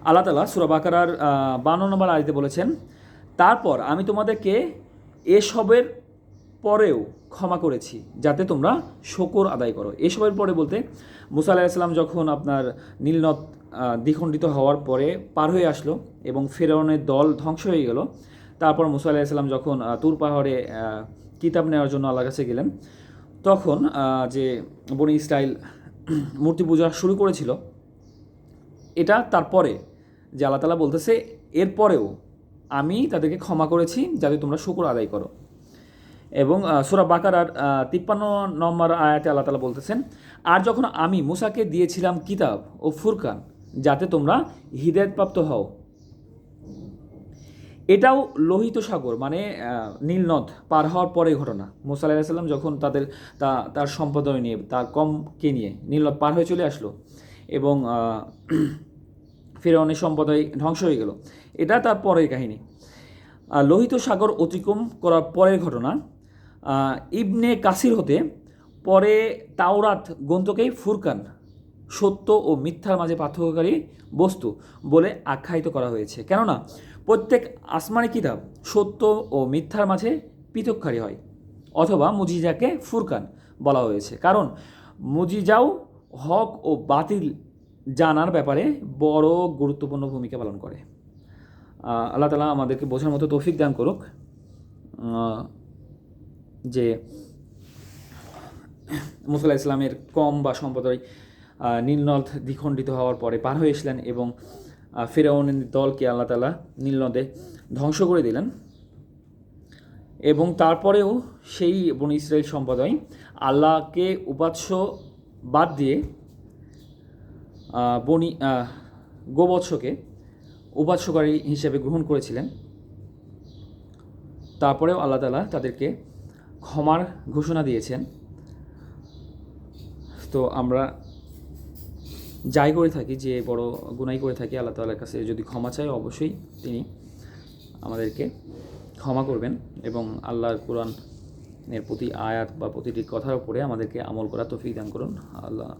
আল্লাহ তাআলা সূরা বাকারার 52 নম্বর আয়াতে বলেছেন, তারপর আমি তোমাদেরকে এসবের পরেও ক্ষমা করেছি যাতে তোমরা শকর আদায় করো। এসবের পরে বলতে মুসা আলাইহিস সালাম যখন আপনার নীলনদ দ্বিখণ্ডিত হওয়ার পরে পার হয়ে আসলো এবং ফেরাউনের দল ধ্বংস হয়ে গেল, তারপর মুসা আলাইহিস সালাম যখন তুর পাহাড়ে কিতাব নেওয়ার জন্য আল্লাহর কাছে গেলেন, তখন যে বনি ইসরাইল মূর্তি পূজা শুরু করেছিল, এটা তারপরে যে আল্লাহ তাআলা বলতেছে এরপরেও আমি তাদেরকে ক্ষমা করেছি যাতে তোমরা শুকর আদায় করো। এবং সূরা বাকারার 53 নম্বর আয়াতে আল্লাহ তাআলা বলতেছেন, আর যখন আমি মুসাকে দিয়েছিলাম কিতাব ও ফুরকান যাতে তোমরা হিদায়াতপ্রাপ্ত হও। এটাও লোহিত সাগর মানে নীল নদ পার হওয়ার পরে ঘটনা। মুসা আলাইহিস সালাম যখন তার সম্প্রদায় নিয়ে, তার কমকে নিয়ে নীল নদ পার হয়ে চলে আসলো এবং ফিরআউনের সম্প্রদায় ধ্বংস হয়ে গেল, এটা তার পরের কাহিনী। লোহিত সাগর অতিক্রম করার পরের ঘটনা ইবনে কাসির হতে পরে তাওরাত গ্রন্থকে ফুরকান সত্য ও মিথ্যার মাঝে পার্থক্যকারী বস্তু বলে আখ্যায়িত করা হয়েছে, কেননা প্রত্যেক আসমানি কিতাব সত্য ও মিথ্যার মাঝে পৃথককারী হয়। অথবা মুজিজাকে ফুরকান বলা হয়েছে কারণ মুজিজাও হক ও বাতিল জানার ব্যাপারে বড় গুরুত্বপূর্ণ ভূমিকা পালন করে। আল্লাহ তাআলা আমাদেরকে বোঝার মতো তৌফিক দান করুক যে মুসা আলাইহিস সালামের কম বা সম্প্রদায় নীলনদ দ্বিখণ্ডিত হওয়ার পরে পার হয়ে এসলেন এবং ফিরআউনের দলকে আল্লাহ তাআলা নীলনদে ধ্বংস করে দিলেন। এবং তারপরেও সেই বনি ইসরাইল সম্প্রদায় আল্লাহকে উপাস্য বাদ দিয়ে গোবৎসকে উপাস্যকারী হিসেবে গ্রহণ করেছিলেন। তারপরেও আল্লাহ তাআলা তাদেরকে ক্ষমার ঘোষণা দিয়েছেন। তো আমরা যাই করে থাকি, যে বড় গুনাহ করে থাকি, আল্লাহ তাআলার কাছে যদি ক্ষমা চাই অবশ্যই তিনি আমাদেরকে ক্ষমা করবেন এবং আল্লাহর কোরআনের প্রতি আয়াত বা প্রতিটি কথার উপরে আমাদেরকে আমল করার তৌফিক দান করুন। আল্লাহ